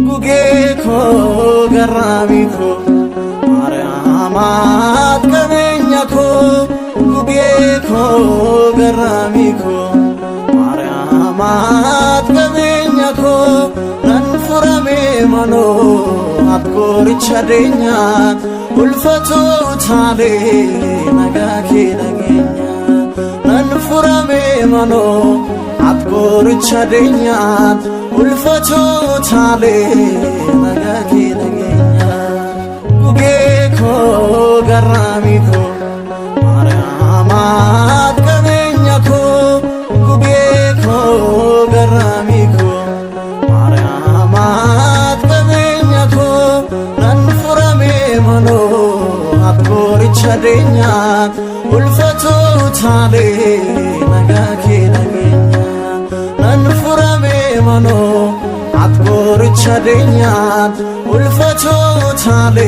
ጉጌኮ ገራሚኮ ማርያማት ቀበኛኮ ጉጌኮ ገራሚኮ ማርያማት ቀበኛኮ ነንፉረሜ መኖ አትኮርቻደኛ ውልፈቱ ታሌ ነጋኬ ነገኛ ነንፉረሜ መኖ አትኮርቻደኛ ውልፈቱ ታሌ ነጋኬ ነገኛ ጉጌኮ ገራሚኮ ማርያማት ቀበኛኮ ጉጌኮ ገራሚኮ ማርያማት ቀበኛኮ ነንፉረሜ መኖ አትኮርቻደኛ ውልፈቱ ታሌ ነጋኬ ነገኛ ነንፉረሜ መኖ አትኮርቻደኛ ውልፈቱ ታሌ